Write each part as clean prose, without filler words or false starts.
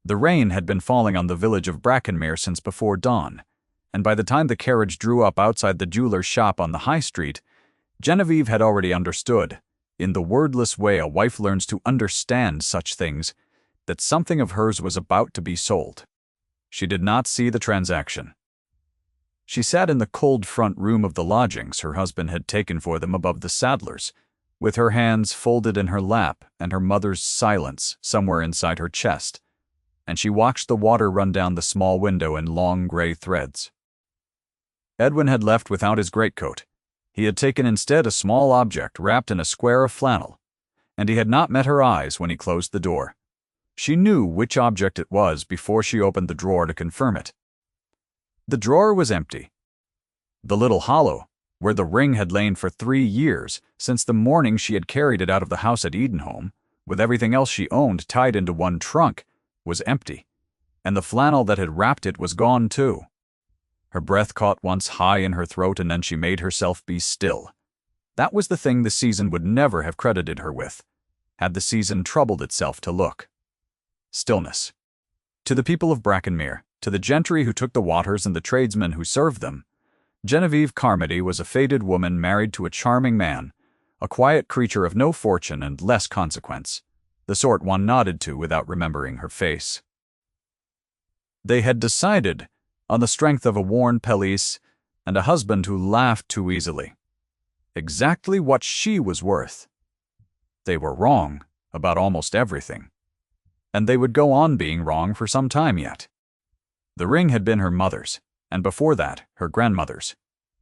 The rain had been falling on the village of Brackenmere since before dawn, and by the time the carriage drew up outside the jeweler's shop on the high street, Genevieve had already understood, in the wordless way a wife learns to understand such things, that something of hers was about to be sold. She did not see the transaction. She sat in the cold front room of the lodgings her husband had taken for them above the saddler's, with her hands folded in her lap and her mother's silence somewhere inside her chest, and she watched the water run down the small window in long gray threads. Edwin had left without his greatcoat. He had taken instead a small object wrapped in a square of flannel, and he had not met her eyes when he closed the door. She knew which object it was before she opened the drawer to confirm it. The drawer was empty. The little hollow, where the ring had lain for 3 years, since the morning she had carried it out of the house at Edenholme, with everything else she owned tied into one trunk, was empty, and the flannel that had wrapped it was gone too. Her breath caught once high in her throat, and then she made herself be still. That was the thing the season would never have credited her with, had the season troubled itself to look. Stillness. To the people of Brackenmere, to the gentry who took the waters and the tradesmen who served them, Genevieve Carmody was a faded woman married to a charming man, a quiet creature of no fortune and less consequence, the sort one nodded to without remembering her face. They had decided, on the strength of a worn pelisse and a husband who laughed too easily, exactly what she was worth. They were wrong about almost everything, and they would go on being wrong for some time yet. The ring had been her mother's, and before that, her grandmother's.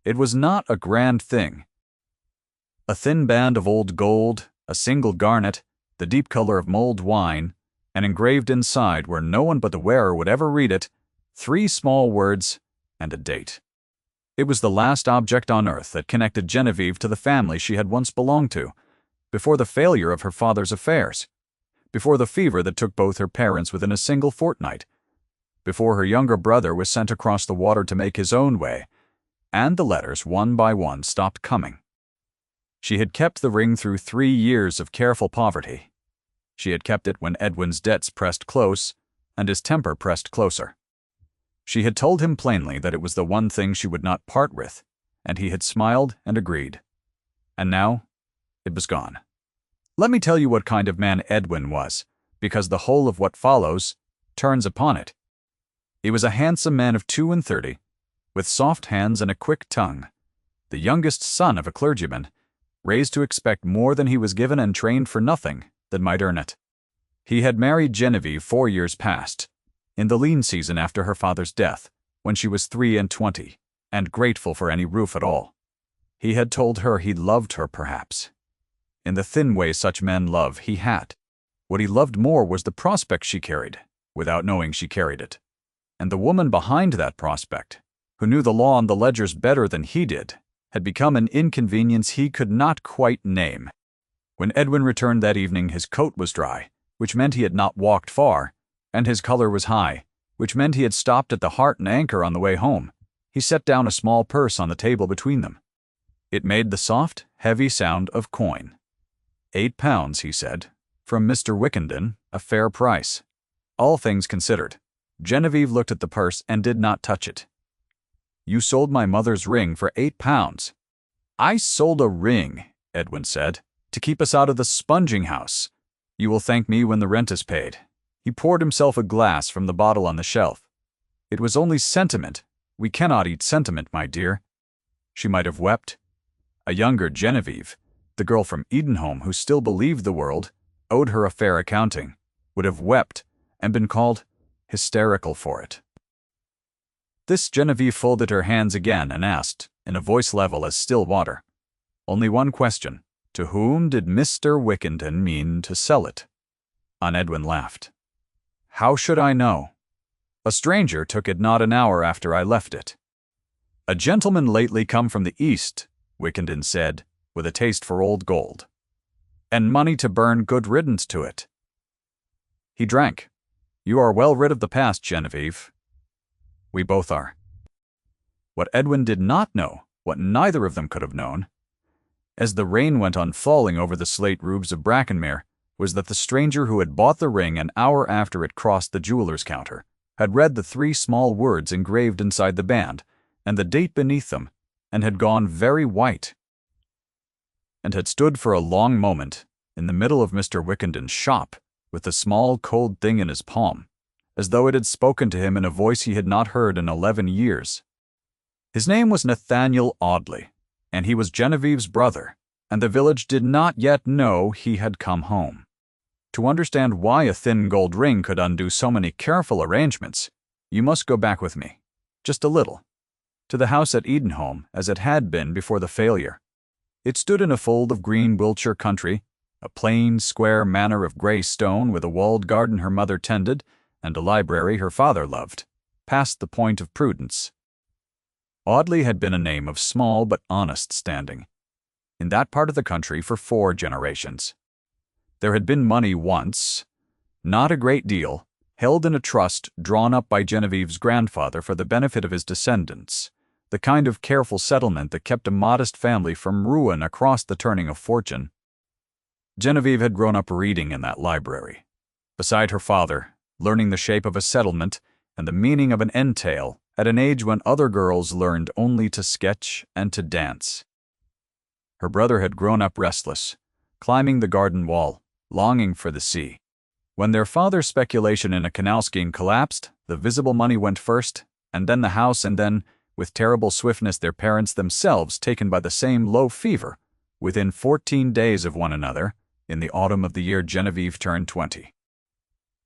It was not a grand thing. A thin band of old gold, a single garnet, the deep color of mulled wine, and engraved inside, where no one but the wearer would ever read it, 3 small words and a date. It was the last object on earth that connected Genevieve to the family she had once belonged to, before the failure of her father's affairs, before the fever that took both her parents within a single fortnight, before her younger brother was sent across the water to make his own way, and the letters one by one stopped coming. She had kept the ring through 3 years of careful poverty. She had kept it when Edwin's debts pressed close and his temper pressed closer. She had told him plainly that it was the one thing she would not part with, and he had smiled and agreed. And now, it was gone. Let me tell you what kind of man Edwin was, because the whole of what follows turns upon it. He was a handsome man of 32, with soft hands and a quick tongue, the youngest son of a clergyman, raised to expect more than he was given and trained for nothing that might earn it. He had married Genevieve 4 years past, in the lean season after her father's death, when she was 23, and grateful for any roof at all. He had told her he loved her, perhaps. In the thin way such men love, he had. What he loved more was the prospect she carried, without knowing she carried it. And the woman behind that prospect, who knew the law and the ledgers better than he did, had become an inconvenience he could not quite name. When Edwin returned that evening, his coat was dry, which meant he had not walked far, and his color was high, which meant he had stopped at the Heart and Anchor on the way home. He set down a small purse on the table between them. It made the soft, heavy sound of coin. £8, he said, from Mr. Wickenden, a fair price. All things considered, Genevieve looked at the purse and did not touch it. You sold my mother's ring for £8. I sold a ring, Edwin said, to keep us out of the sponging house. You will thank me when the rent is paid. He poured himself a glass from the bottle on the shelf. It was only sentiment. We cannot eat sentiment, my dear. She might have wept. A younger Genevieve, the girl from Edenholme who still believed the world owed her a fair accounting, would have wept and been called hysterical for it. This Genevieve folded her hands again and asked, in a voice level as still water, only one question: to whom did Mr. Wickenden mean to sell it? And Edwin laughed. How should I know? A stranger took it not an hour after I left it. A gentleman lately come from the East, Wickenden said, with a taste for old gold. And money to burn, good riddance to it. He drank. You are well rid of the past, Genevieve. We both are. What Edwin did not know, what neither of them could have known, as the rain went on falling over the slate roofs of Brackenmere, was that the stranger who had bought the ring an hour after it crossed the jeweler's counter had read the 3 small words engraved inside the band and the date beneath them, and had gone very white, and had stood for a long moment in the middle of Mr. Wickenden's shop with the small cold thing in his palm, as though it had spoken to him in a voice he had not heard in 11 years. His name was Nathaniel Audley, and he was Genevieve's brother, and the village did not yet know he had come home. To understand why a thin gold ring could undo so many careful arrangements, you must go back with me, just a little, to the house at Edenholme as it had been before the failure. It stood in a fold of green Wiltshire country, a plain, square manor of grey stone with a walled garden her mother tended and a library her father loved, past the point of prudence. Audley had been a name of small but honest standing in that part of the country for 4 generations. There had been money once, not a great deal, held in a trust drawn up by Genevieve's grandfather for the benefit of his descendants, the kind of careful settlement that kept a modest family from ruin across the turning of fortune. Genevieve had grown up reading in that library, beside her father, learning the shape of a settlement and the meaning of an entail at an age when other girls learned only to sketch and to dance. Her brother had grown up restless, climbing the garden wall, longing for the sea. When their father's speculation in a canal scheme collapsed, the visible money went first, and then the house, and then, with terrible swiftness, their parents themselves taken by the same low fever, within 14 days of one another, in the autumn of the year Genevieve turned 20.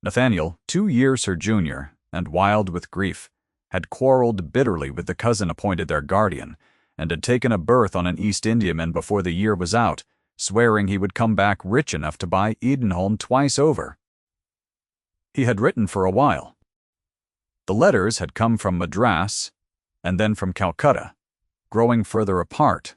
Nathaniel, 2 years her junior, and wild with grief, had quarreled bitterly with the cousin appointed their guardian, and had taken a berth on an East Indiaman before the year was out, swearing he would come back rich enough to buy Edenholme twice over. He had written for a while. The letters had come from Madras, and then from Calcutta, growing further apart,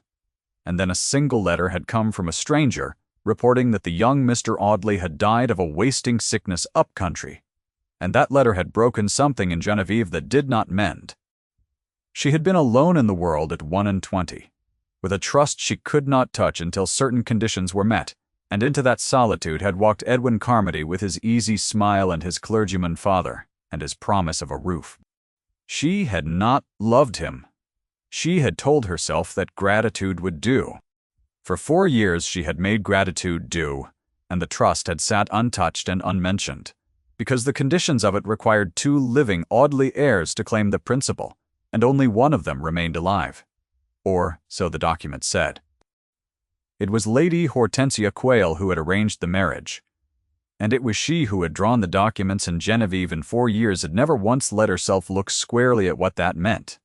and then a single letter had come from a stranger, reporting that the young Mr. Audley had died of a wasting sickness up country, and that letter had broken something in Genevieve that did not mend. She had been alone in the world at 21, with a trust she could not touch until certain conditions were met, and into that solitude had walked Edwin Carmody with his easy smile and his clergyman father, and his promise of a roof. She had not loved him. She had told herself that gratitude would do. For 4 years she had made gratitude do, and the trust had sat untouched and unmentioned, because the conditions of it required 2 living Audley heirs to claim the principal, and only one of them remained alive. Or, so the document said. It was Lady Hortensia Quayle who had arranged the marriage, and it was she who had drawn the documents, and Genevieve in 4 years had never once let herself look squarely at what that meant.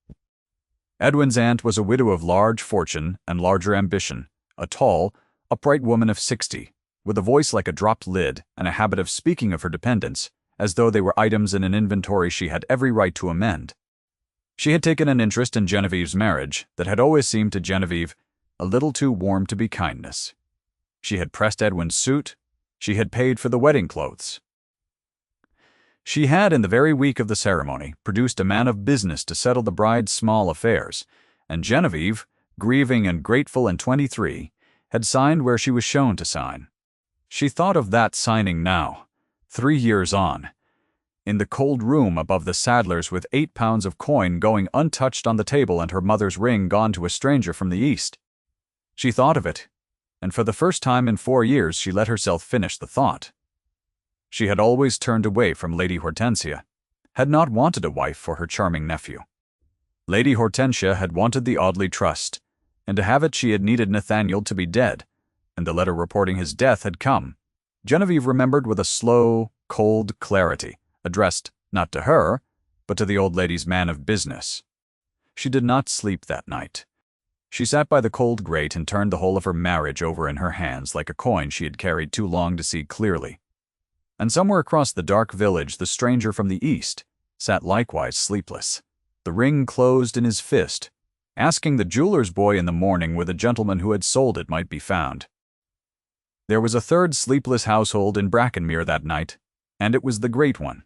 Edwin's aunt was a widow of large fortune and larger ambition, a tall, upright woman of 60, with a voice like a dropped lid and a habit of speaking of her dependents, as though they were items in an inventory she had every right to amend. She had taken an interest in Genevieve's marriage that had always seemed to Genevieve a little too warm to be kindness. She had pressed Edwin's suit. She had paid for the wedding clothes. She had, in the very week of the ceremony, produced a man of business to settle the bride's small affairs, and Genevieve, grieving and grateful and 23, had signed where she was shown to sign. She thought of that signing now, 3 years on, in the cold room above the saddler's with 8 pounds of coin going untouched on the table and her mother's ring gone to a stranger from the East. She thought of it, and for the first time in 4 years she let herself finish the thought. She had always turned away from Lady Hortensia, had not wanted a wife for her charming nephew. Lady Hortensia had wanted the Audley trust, and to have it she had needed Nathaniel to be dead, and the letter reporting his death had come. Genevieve remembered with a slow, cold clarity, addressed not to her, but to the old lady's man of business. She did not sleep that night. She sat by the cold grate and turned the whole of her marriage over in her hands like a coin she had carried too long to see clearly. And somewhere across the dark village the stranger from the East sat likewise sleepless, the ring closed in his fist, asking the jeweler's boy in the morning where the gentleman who had sold it might be found. There was a third sleepless household in Brackenmere that night, and it was the great one.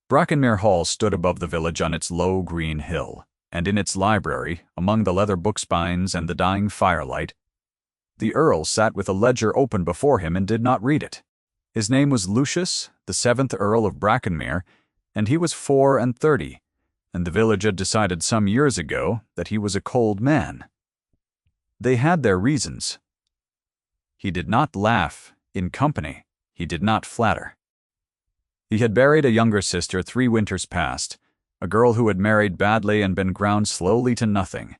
Brackenmere Hall stood above the village on its low green hill, and in its library, among the leather book-spines and the dying firelight, the Earl sat with a ledger open before him and did not read it. His name was Lucius, the 7th Earl of Brackenmere, and he was 34, and the village had decided some years ago that he was a cold man. They had their reasons. He did not laugh in company. He did not flatter. He had buried a younger sister 3 winters past, a girl who had married badly and been ground slowly to nothing,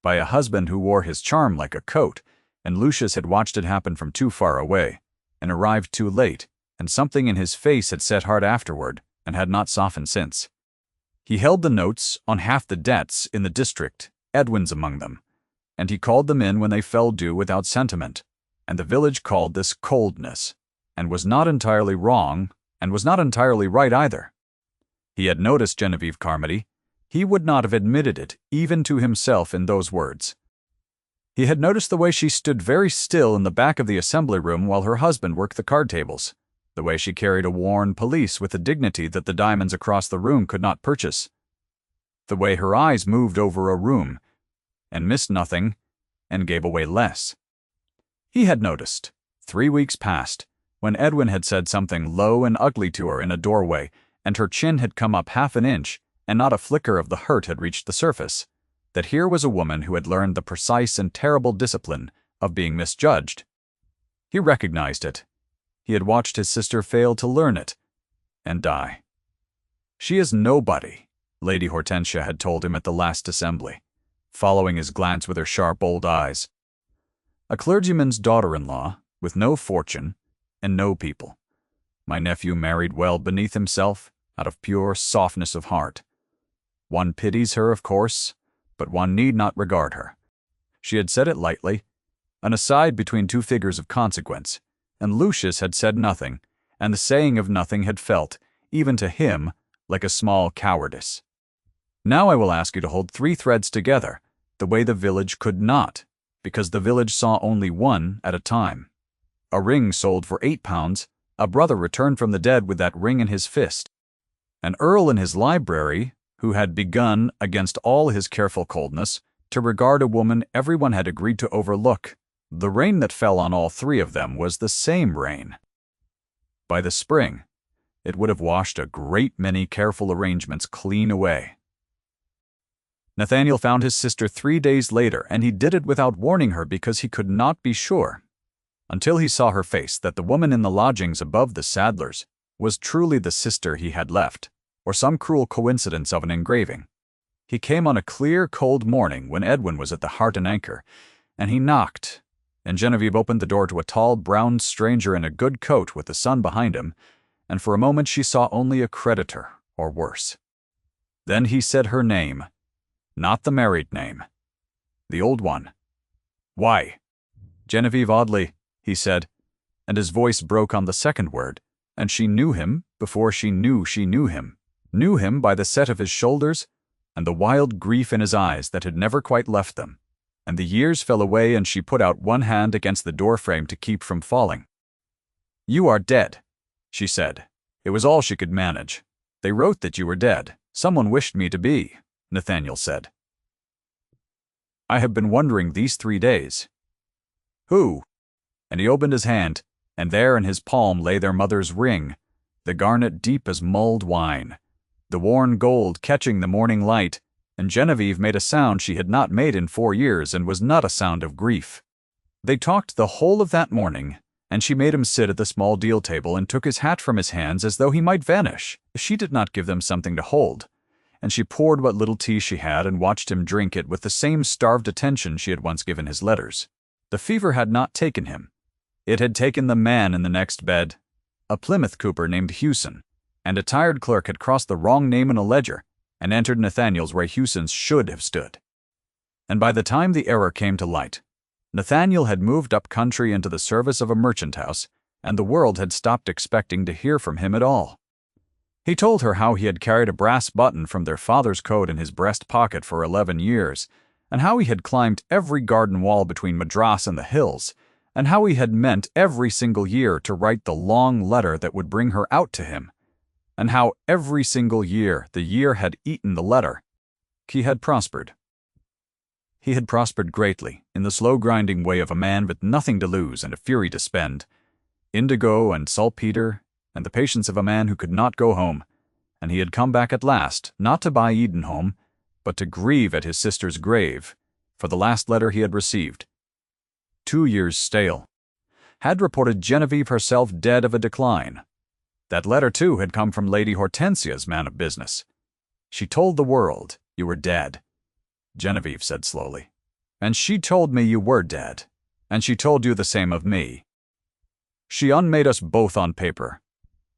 by a husband who wore his charm like a coat, and Lucius had watched it happen from too far away, and arrived too late, and something in his face had set hard afterward, and had not softened since. He held the notes on half the debts in the district, Edwin's among them, and he called them in when they fell due without sentiment, and the village called this coldness, and was not entirely wrong, and was not entirely right either. He had noticed Genevieve Carmody. He would not have admitted it, even to himself, in those words. He had noticed the way she stood very still in the back of the assembly room while her husband worked the card tables, the way she carried a worn pelisse with a dignity that the diamonds across the room could not purchase, the way her eyes moved over a room, and missed nothing, and gave away less. He had noticed, 3 weeks past, when Edwin had said something low and ugly to her in a doorway, and her chin had come up half an inch, and not a flicker of the hurt had reached the surface, that here was a woman who had learned the precise and terrible discipline of being misjudged. He recognized it. He had watched his sister fail to learn it, and die. "She is nobody," Lady Hortensia had told him at the last assembly, following his glance with her sharp old eyes. "A clergyman's daughter-in-law, with no fortune, and no people. My nephew married well beneath himself, out of pure softness of heart. One pities her, of course, but one need not regard her." She had said it lightly, an aside between 2 figures of consequence, and Lucius had said nothing, and the saying of nothing had felt, even to him, like a small cowardice. "Now I will ask you to hold 3 threads together, the way the village could not, because the village saw only one at a time. A ring sold for £8, a brother returned from the dead with that ring in his fist. An earl in his library, who had begun, against all his careful coldness, to regard a woman everyone had agreed to overlook. The rain that fell on all 3 of them was the same rain. By the spring, it would have washed a great many careful arrangements clean away. Nathaniel found his sister 3 days later, and he did it without warning her because he could not be sure, until he saw her face, that the woman in the lodgings above the saddler's was truly the sister he had left, or some cruel coincidence of an engraving. He came on a clear, cold morning when Edwin was at the Heart and Anchor, and he knocked, and Genevieve opened the door to a tall, brown stranger in a good coat with the sun behind him, and for a moment she saw only a creditor, or worse. Then he said her name, not the married name, the old one. "Why?" "Genevieve Audley," he said, and his voice broke on the second word, and she knew him before she knew him. Knew him by the set of his shoulders and the wild grief in his eyes that had never quite left them, and the years fell away and she put out one hand against the doorframe to keep from falling. "You are dead," she said. It was all she could manage. "They wrote that you were dead. Someone wished me to be," Nathaniel said. "I have been wondering these 3 days." "Who?" And he opened his hand, and there in his palm lay their mother's ring, the garnet deep as mulled wine, the worn gold catching the morning light, and Genevieve made a sound she had not made in 4 years, and was not a sound of grief. They talked the whole of that morning, and she made him sit at the small deal table and took his hat from his hands as though he might vanish if she did not give them something to hold, and she poured what little tea she had and watched him drink it with the same starved attention she had once given his letters. The fever had not taken him. It had taken the man in the next bed, a Plymouth cooper named Hewson, and a tired clerk had crossed the wrong name in a ledger and entered Nathaniel's where Hewson's should have stood. And by the time the error came to light, Nathaniel had moved up country into the service of a merchant house, and the world had stopped expecting to hear from him at all. He told her how he had carried a brass button from their father's coat in his breast pocket for 11 years, and how he had climbed every garden wall between Madras and the hills, and how he had meant every single year to write the long letter that would bring her out to him, and how every single year the year had eaten the letter. He had prospered. He had prospered greatly, in the slow grinding way of a man with nothing to lose and a fury to spend, indigo and saltpeter, and the patience of a man who could not go home, and he had come back at last, not to buy Edenholm, but to grieve at his sister's grave, for the last letter he had received, 2 years stale, had reported Genevieve herself dead of a decline. That letter, too, had come from Lady Hortensia's man of business. She told the world you were dead, Genevieve said slowly. And she told me you were dead, and she told you the same of me. She unmade us both on paper,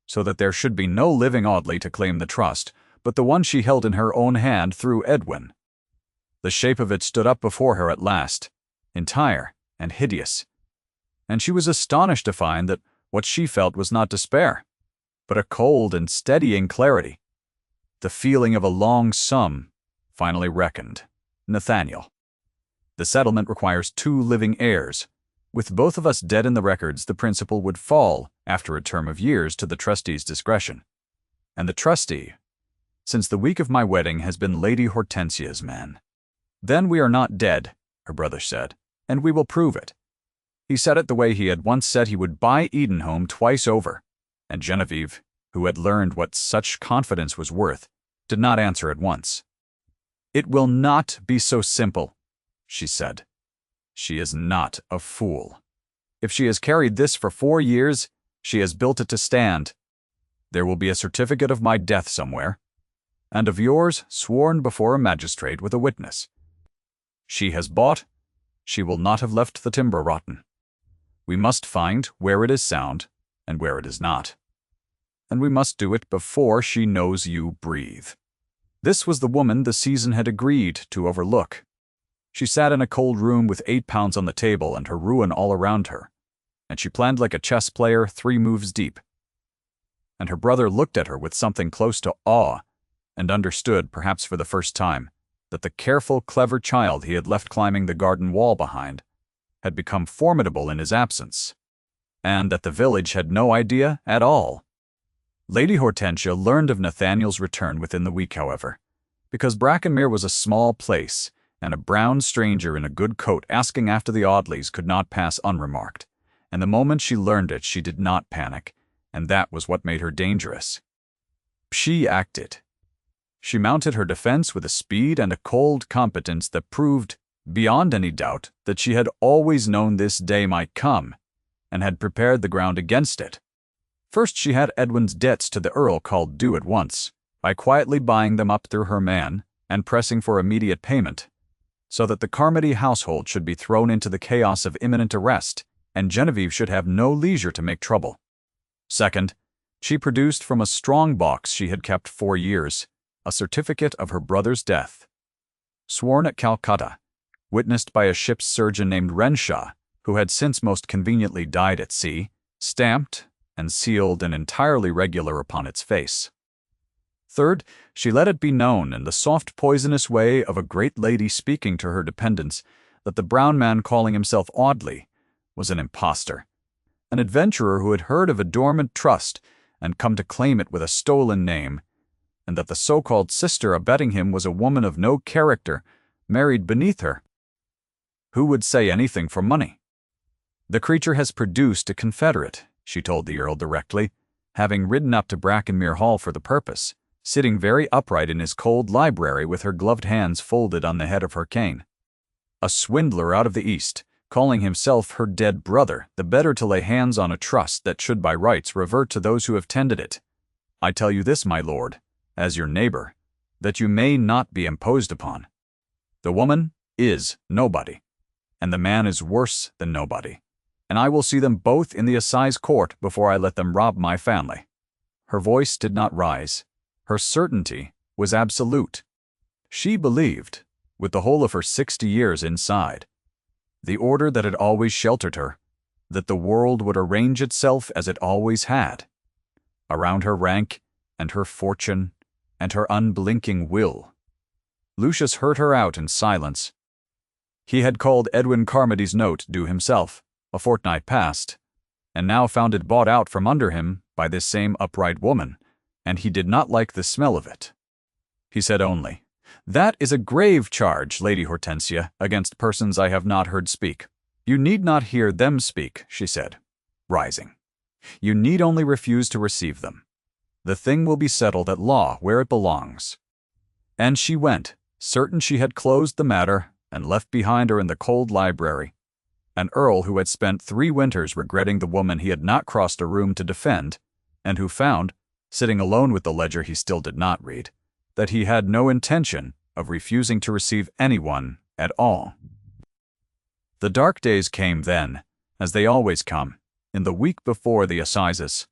so that there should be no living Audley to claim the trust, but the one she held in her own hand through Edwin. The shape of it stood up before her at last, entire and hideous, and she was astonished to find that what she felt was not despair, but a cold and steadying clarity, the feeling of a long sum finally reckoned. Nathaniel. The settlement requires 2 living heirs. With both of us dead in the records, the principal would fall, after a term of years, to the trustee's discretion. And the trustee, since the week of my wedding, has been Lady Hortensia's man. Then we are not dead, her brother said, and we will prove it. He said it the way he had once said he would buy Edenholm twice over, and Genevieve, who had learned what such confidence was worth, did not answer at once. It will not be so simple, she said. She is not a fool. If she has carried this for 4 years, she has built it to stand. There will be a certificate of my death somewhere, and of yours sworn before a magistrate with a witness. She has bought, she will not have left the timber rotten. We must find where it is sound and where it is not. And we must do it before she knows you breathe. This was the woman the season had agreed to overlook. She sat in a cold room with 8 pounds on the table and her ruin all around her, and she planned like a chess player 3 moves deep. And her brother looked at her with something close to awe, and understood, perhaps for the first time, that the careful, clever child he had left climbing the garden wall behind had become formidable in his absence, and that the village had no idea at all. Lady Hortensia learned of Nathaniel's return within the week, however, because Brackenmere was a small place, and a brown stranger in a good coat asking after the Audleys could not pass unremarked, and the moment she learned it she did not panic, and that was what made her dangerous. She acted. She mounted her defense with a speed and a cold competence that proved, beyond any doubt, that she had always known this day might come, and had prepared the ground against it. First she had Edwin's debts to the Earl called due at once, by quietly buying them up through her man, and pressing for immediate payment, so that the Carmody household should be thrown into the chaos of imminent arrest, and Genevieve should have no leisure to make trouble. Second, she produced from a strong box she had kept 4 years, a certificate of her brother's death, sworn at Calcutta, witnessed by a ship's surgeon named Renshaw, who had since most conveniently died at sea, stamped and sealed and entirely regular upon its face. Third, she let it be known in the soft poisonous way of a great lady speaking to her dependents that the brown man calling himself Audley was an impostor, an adventurer who had heard of a dormant trust and come to claim it with a stolen name, and that the so-called sister abetting him was a woman of no character, married beneath her, who would say anything for money. The creature has produced a confederate, she told the Earl directly, having ridden up to Brackenmere Hall for the purpose, sitting very upright in his cold library with her gloved hands folded on the head of her cane. A swindler out of the East, calling himself her dead brother, the better to lay hands on a trust that should by rights revert to those who have tended it. I tell you this, my lord, as your neighbor, that you may not be imposed upon. The woman is nobody, and the man is worse than nobody, and I will see them both in the assize court before I let them rob my family. Her voice did not rise. Her certainty was absolute. She believed, with the whole of her 60 years inside, the order that had always sheltered her, that the world would arrange itself as it always had, around her rank and her fortune and her unblinking will. Lucius heard her out in silence. He had called Edwin Carmody's note due himself, a fortnight past, and now found it bought out from under him by this same upright woman, and he did not like the smell of it. He said only, "That is a grave charge, Lady Hortensia, against persons I have not heard speak." "You need not hear them speak," she said, rising. You need only refuse to receive them. The thing will be settled at law where it belongs." And she went, certain she had closed the matter and left behind her in the cold library an earl who had spent 3 winters regretting the woman he had not crossed a room to defend, and who found, sitting alone with the ledger he still did not read, that he had no intention of refusing to receive anyone at all. The dark days came then, as they always come, in the week before the assizes.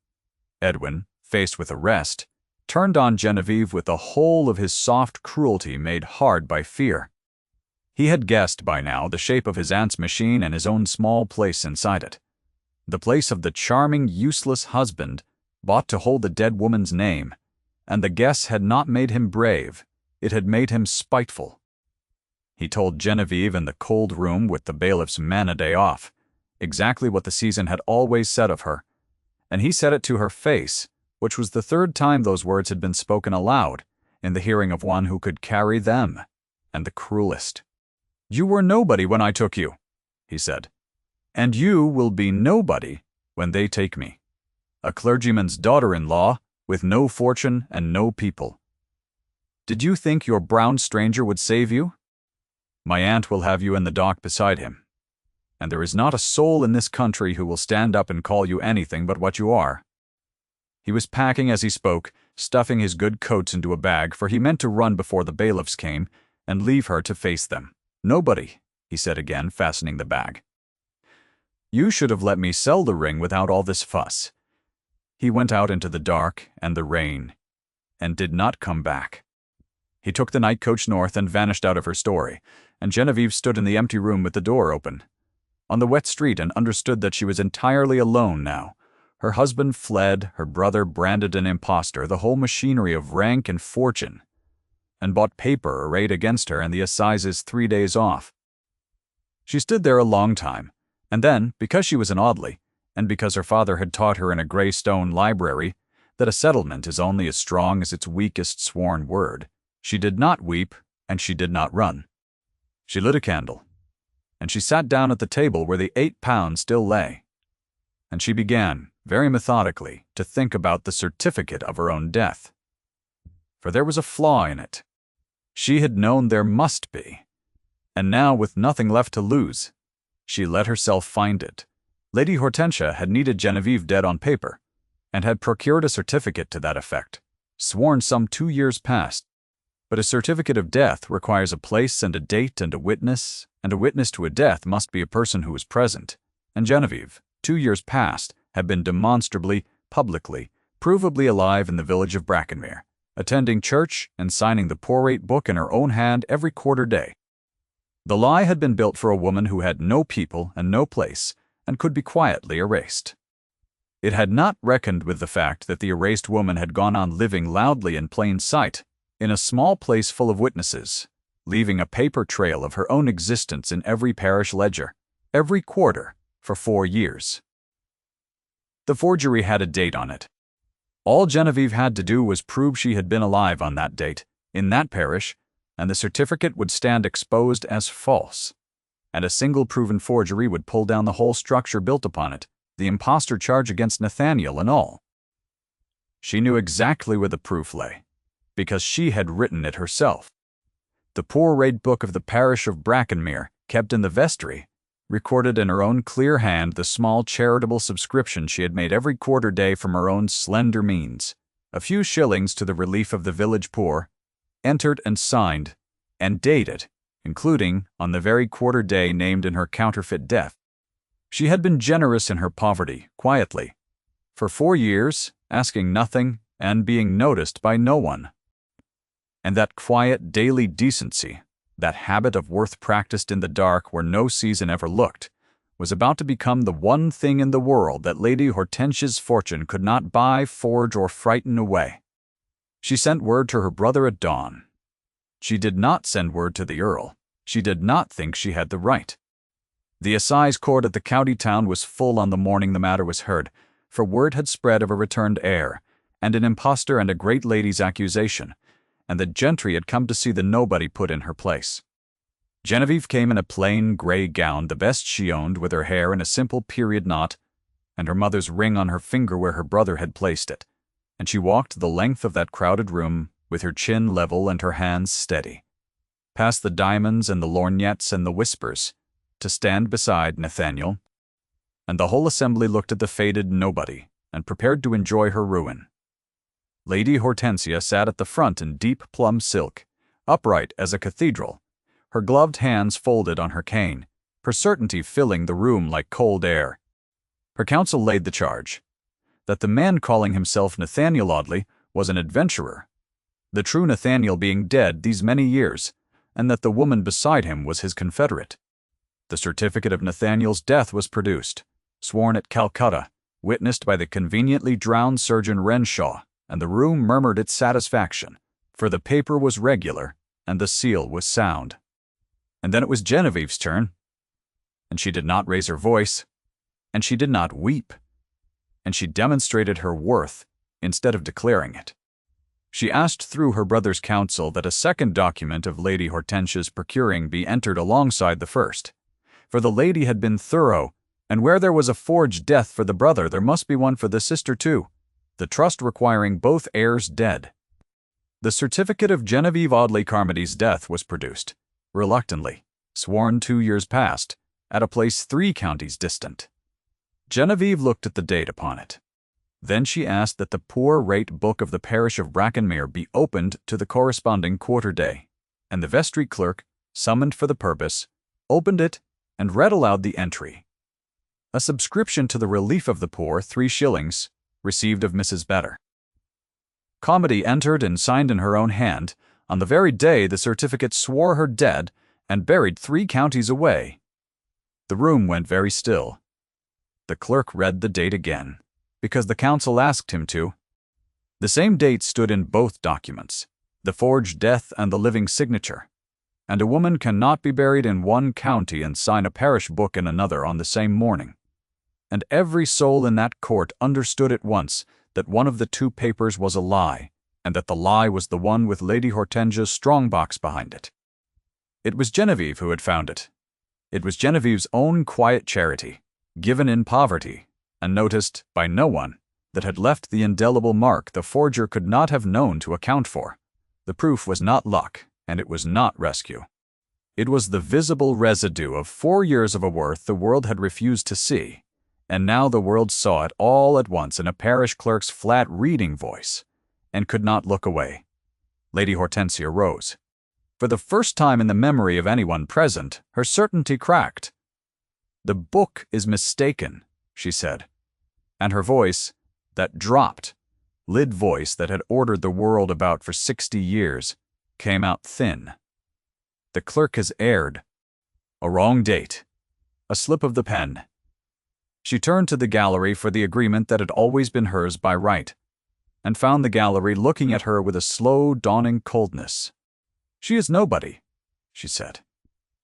Edwin, faced with arrest, turned on Genevieve with the whole of his soft cruelty made hard by fear. He had guessed by now the shape of his aunt's machine and his own small place inside it. The place of the charming, useless husband bought to hold the dead woman's name, and the guess had not made him brave, it had made him spiteful. He told Genevieve in the cold room with the bailiff's man-a-day off exactly what the season had always said of her, and he said it to her face, which was the 3rd time those words had been spoken aloud in the hearing of one who could carry them, and the cruelest. "You were nobody when I took you," he said, "and you will be nobody when they take me. A clergyman's daughter-in-law with no fortune and no people. Did you think your brown stranger would save you? My aunt will have you in the dock beside him, and there is not a soul in this country who will stand up and call you anything but what you are." He was packing as he spoke, stuffing his good coats into a bag, for he meant to run before the bailiffs came and leave her to face them. "Nobody," he said again, fastening the bag. "You should have let me sell the ring without all this fuss." He went out into the dark and the rain, and did not come back. He took the night coach north and vanished out of her story, and Genevieve stood in the empty room with the door open, on the wet street, and understood that she was entirely alone now. Her husband fled, her brother branded an impostor, the whole machinery of rank and fortune, and bought paper arrayed against her and the assizes 3 days off. She stood there a long time, and then, because she was an Audley, and because her father had taught her in a grey stone library that a settlement is only as strong as its weakest sworn word, she did not weep and she did not run. She lit a candle, and she sat down at the table where the £8 still lay, and she began, very methodically, to think about the certificate of her own death. For there was a flaw in it. She had known there must be, and now, with nothing left to lose, she let herself find it. Lady Hortensia had needed Genevieve dead on paper, and had procured a certificate to that effect, sworn some 2 years past. But a certificate of death requires a place and a date and a witness to a death must be a person who was present, and Genevieve, 2 years past, had been demonstrably, publicly, provably alive in the village of Brackenmere, attending church and signing the poor rate book in her own hand every quarter day. The lie had been built for a woman who had no people and no place, and could be quietly erased. It had not reckoned with the fact that the erased woman had gone on living loudly in plain sight, in a small place full of witnesses, leaving a paper trail of her own existence in every parish ledger, every quarter, for 4 years. The forgery had a date on it. All Genevieve had to do was prove she had been alive on that date, in that parish, and the certificate would stand exposed as false, and a single proven forgery would pull down the whole structure built upon it, the impostor charge against Nathaniel and all. She knew exactly where the proof lay, because she had written it herself. The poor rate book of the parish of Brackenmere, kept in the vestry, recorded in her own clear hand the small charitable subscription she had made every quarter day from her own slender means, a few shillings to the relief of the village poor, entered and signed, and dated, including on the very quarter day named in her counterfeit death. She had been generous in her poverty, quietly, for 4 years, asking nothing and being noticed by no one. And that quiet daily decency, that habit of worth practiced in the dark where no season ever looked, was about to become the one thing in the world that Lady Hortensia's fortune could not buy, forge, or frighten away. She sent word to her brother at dawn. She did not send word to the Earl. She did not think she had the right. The assize court at the county town was full on the morning the matter was heard, for word had spread of a returned heir, and an impostor and a great lady's accusation, and the gentry had come to see the nobody put in her place. Genevieve came in a plain grey gown, the best she owned, with her hair in a simple period knot, and her mother's ring on her finger where her brother had placed it, and she walked the length of that crowded room with her chin level and her hands steady, past the diamonds and the lorgnettes and the whispers, to stand beside Nathaniel, and the whole assembly looked at the faded nobody and prepared to enjoy her ruin. Lady Hortensia sat at the front in deep plum silk, upright as a cathedral, her gloved hands folded on her cane, her certainty filling the room like cold air. Her counsel laid the charge that the man calling himself Nathaniel Audley was an adventurer, the true Nathaniel being dead these many years, and that the woman beside him was his confederate. The certificate of Nathaniel's death was produced, sworn at Calcutta, witnessed by the conveniently drowned Surgeon Renshaw, and the room murmured its satisfaction, for the paper was regular and the seal was sound. And then it was Genevieve's turn, and she did not raise her voice, and she did not weep, and she demonstrated her worth instead of declaring it. She asked through her brother's counsel that a second document of Lady Hortensia's procuring be entered alongside the first, for the lady had been thorough, and where there was a forged death for the brother there must be one for the sister too, the trust requiring both heirs dead. The certificate of Genevieve Audley Carmody's death was produced, reluctantly, sworn 2 years past, at a place 3 counties distant. Genevieve looked at the date upon it. Then she asked that the poor rate book of the parish of Brackenmere be opened to the corresponding quarter day, and the vestry clerk, summoned for the purpose, opened it and read aloud the entry. A subscription to the relief of the poor, 3 shillings, received of Mrs. Better. Carmody entered and signed in her own hand, on the very day the certificate swore her dead and buried 3 counties away. The room went very still. The clerk read the date again, because the counsel asked him to. The same date stood in both documents, the forged death and the living signature, and a woman cannot be buried in one county and sign a parish book in another on the same morning. And every soul in that court understood at once that one of the 2 papers was a lie, and that the lie was the one with Lady Hortensia's strong-box behind it. It was Genevieve who had found it. It was Genevieve's own quiet charity, given in poverty, and noticed by no one, that had left the indelible mark the forger could not have known to account for. The proof was not luck, and it was not rescue. It was the visible residue of 4 years of a worth the world had refused to see, and now the world saw it all at once in a parish clerk's flat reading voice, and could not look away. Lady Hortensia rose. For the first time in the memory of anyone present, her certainty cracked. "The book is mistaken," she said, and her voice, that dropped, lid voice that had ordered the world about for 60 years, came out thin. "The clerk has erred. A wrong date. A slip of the pen." She turned to the gallery for the agreement that had always been hers by right, and found the gallery looking at her with a slow, dawning coldness. "She is nobody," she said,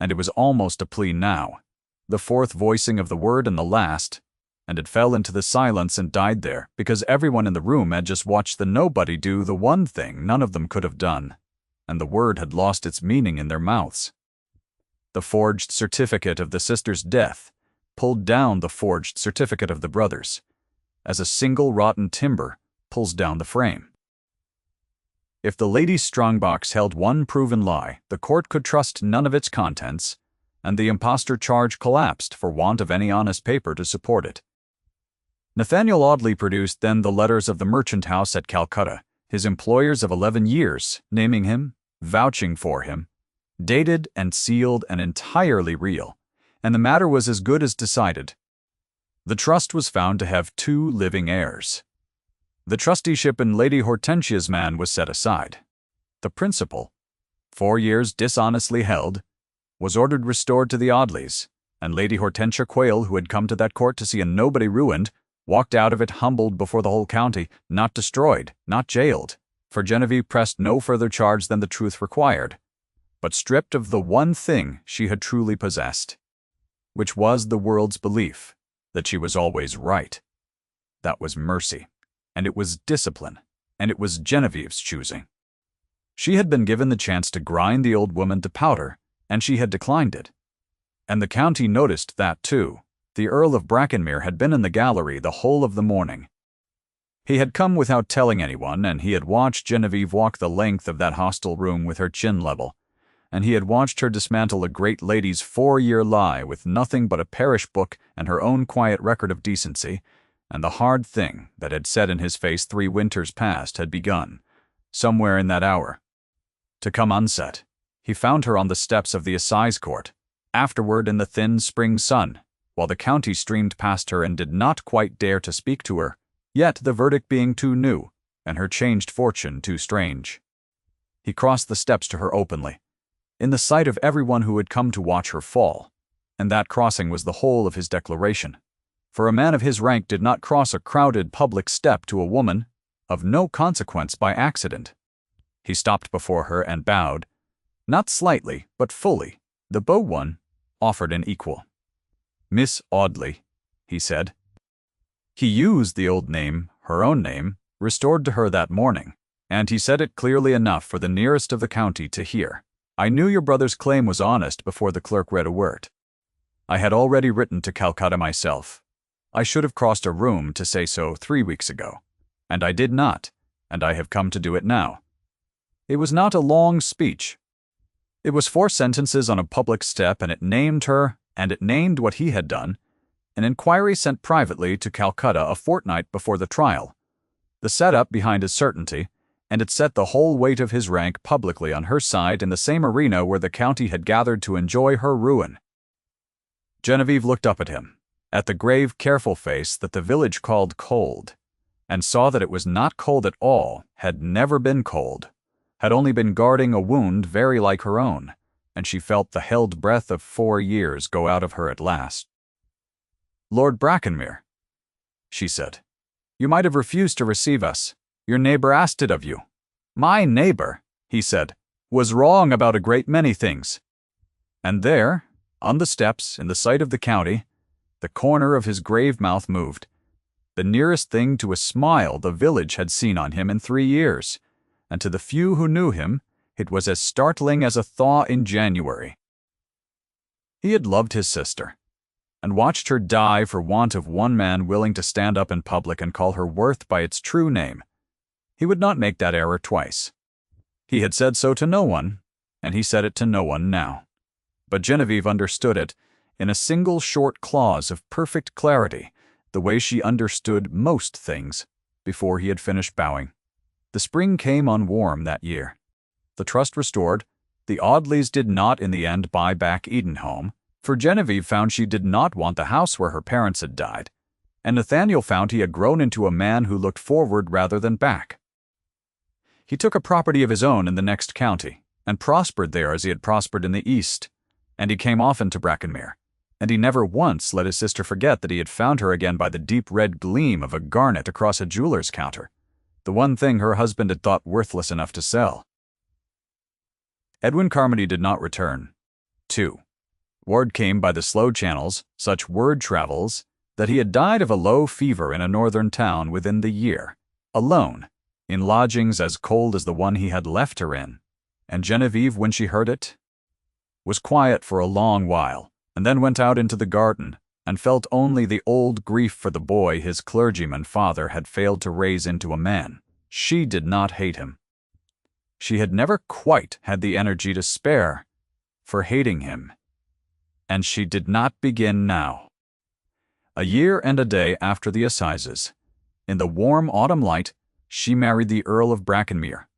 and it was almost a plea now, the 4th voicing of the word and the last, and it fell into the silence and died there because everyone in the room had just watched the nobody do the one thing none of them could have done, and the word had lost its meaning in their mouths. The forged certificate of the sister's death pulled down the forged certificate of the brother's, as a single rotten timber pulls down the frame. If the lady's strongbox held one proven lie, the court could trust none of its contents, and the impostor charge collapsed for want of any honest paper to support it. Nathaniel Audley produced then the letters of the merchant house at Calcutta, his employers of 11 years, naming him, vouching for him, dated and sealed and entirely real, and the matter was as good as decided. The trust was found to have 2 living heirs. The trusteeship in Lady Hortensia's man was set aside. The principal, 4 years dishonestly held, was ordered restored to the Audleys, and Lady Hortensia Quayle, who had come to that court to see a nobody ruined, walked out of it humbled before the whole county, not destroyed, not jailed, for Genevieve pressed no further charge than the truth required, but stripped of the one thing she had truly possessed, which was the world's belief that she was always right. That was mercy, and it was discipline, and it was Genevieve's choosing. She had been given the chance to grind the old woman to powder, and she had declined it. And the county noticed that too, The Earl of Brackenmere had been in the gallery the whole of the morning. He had come without telling anyone, and he had watched Genevieve walk the length of that hostel room with her chin level, and he had watched her dismantle a great lady's 4-year lie with nothing but a parish book and her own quiet record of decency, and the hard thing that had set in his face 3 winters past had begun, somewhere in that hour, to come unset. He found her on the steps of the assize court, afterward in the thin spring sun, while the county streamed past her and did not quite dare to speak to her, yet the verdict being too new, and her changed fortune too strange. He crossed the steps to her openly, in the sight of everyone who had come to watch her fall, and that crossing was the whole of his declaration, for a man of his rank did not cross a crowded public step to a woman of no consequence by accident. He stopped before her and bowed, not slightly, but fully. The beau one offered an equal. "Miss Audley," he said. He used the old name, her own name, restored to her that morning, and he said it clearly enough for the nearest of the county to hear. "I knew your brother's claim was honest before the clerk read a word. I had already written to Calcutta myself. I should have crossed a room to say so 3 weeks ago, and I did not, and I have come to do it now." It was not a long speech. It was 4 sentences on a public step, and it named her, and it named what he had done, an inquiry sent privately to Calcutta a fortnight before the trial, the setup behind his certainty, and it set the whole weight of his rank publicly on her side in the same arena where the county had gathered to enjoy her ruin. Genevieve looked up at him, at the grave, careful face that the village called cold, and saw that it was not cold at all, had never been cold, had only been guarding a wound very like her own, and she felt the held breath of 4 years go out of her at last. "Lord Brackenmere," she said, "you might have refused to receive us. Your neighbor asked it of you." "My neighbor," he said, "was wrong about a great many things." And there, on the steps, in the sight of the county, the corner of his grave mouth moved, the nearest thing to a smile the village had seen on him in 3 years, and to the few who knew him, it was as startling as a thaw in January. He had loved his sister, and watched her die for want of one man willing to stand up in public and call her worth by its true name. He would not make that error twice. He had said so to no one, and he said it to no one now. But Genevieve understood it in a single short clause of perfect clarity, the way she understood most things, before he had finished bowing. The spring came on warm that year. The trust restored, the Audleys did not in the end buy back Edenholme, for Genevieve found she did not want the house where her parents had died, and Nathaniel found he had grown into a man who looked forward rather than back. He took a property of his own in the next county, and prospered there as he had prospered in the East, and he came often to Brackenmere, and he never once let his sister forget that he had found her again by the deep red gleam of a garnet across a jeweler's counter, the one thing her husband had thought worthless enough to sell. Edwin Carmody did not return. 2. Word came by the slow channels, such word travels, that he had died of a low fever in a northern town within the year, alone, in lodgings as cold as the one he had left her in, and Genevieve, when she heard it, was quiet for a long while, and then went out into the garden, and felt only the old grief for the boy his clergyman father had failed to raise into a man. She did not hate him. She had never quite had the energy to spare for hating him, and she did not begin now. A year and a day after the assizes, in the warm autumn light, she married the Earl of Brackenmere,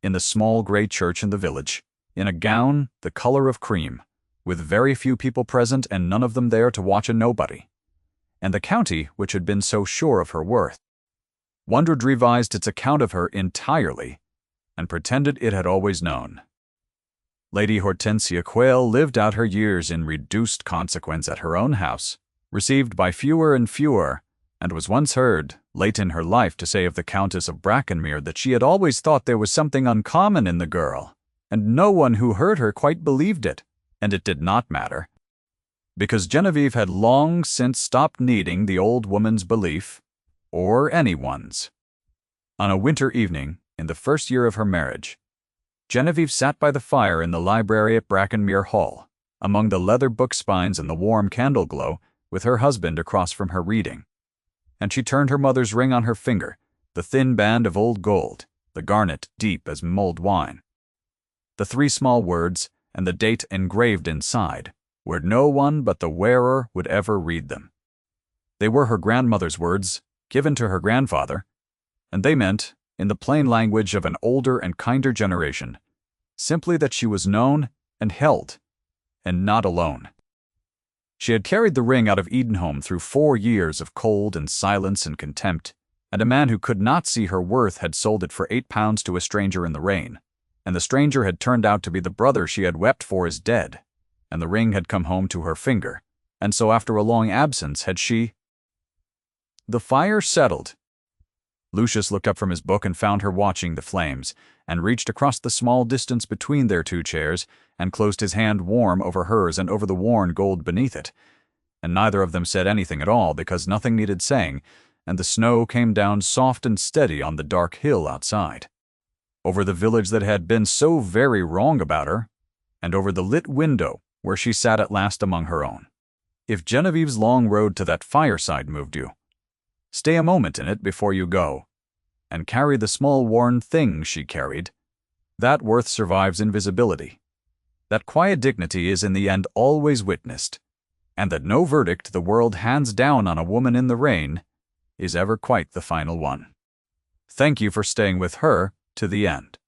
in the small grey church in the village, in a gown the color of cream, with very few people present and none of them there to watch a nobody, and the county, which had been so sure of her worth, wondered revised its account of her entirely, and pretended it had always known. Lady Hortensia Quayle lived out her years in reduced consequence at her own house, received by fewer and fewer, and was once heard, late in her life, to say of the Countess of Brackenmere that she had always thought there was something uncommon in the girl, and no one who heard her quite believed it, and it did not matter, because Genevieve had long since stopped needing the old woman's belief, or anyone's. On a winter evening, in the first year of her marriage, Genevieve sat by the fire in the library at Brackenmere Hall, among the leather book spines and the warm candle glow, with her husband across from her reading. And she turned her mother's ring on her finger, the thin band of old gold, the garnet deep as mulled wine. The 3 small words, and the date engraved inside, where no one but the wearer would ever read them. They were her grandmother's words, given to her grandfather, and they meant, in the plain language of an older and kinder generation, simply that she was known and held, and not alone. She had carried the ring out of Edenholm through 4 years of cold and silence and contempt, and a man who could not see her worth had sold it for £8 to a stranger in the rain, and the stranger had turned out to be the brother she had wept for as dead, and the ring had come home to her finger, and so after a long absence had she... The fire settled. Lucius looked up from his book and found her watching the flames, and reached across the small distance between their 2 chairs, and closed his hand warm over hers and over the worn gold beneath it. And neither of them said anything at all, because nothing needed saying, and the snow came down soft and steady on the dark hill outside, over the village that had been so very wrong about her, and over the lit window where she sat at last among her own. If Genevieve's long road to that fireside moved you, stay a moment in it before you go, and carry the small worn thing she carried. That worth survives invisibility. That quiet dignity is in the end always witnessed, and that no verdict the world hands down on a woman in the rain is ever quite the final one. Thank you for staying with her to the end.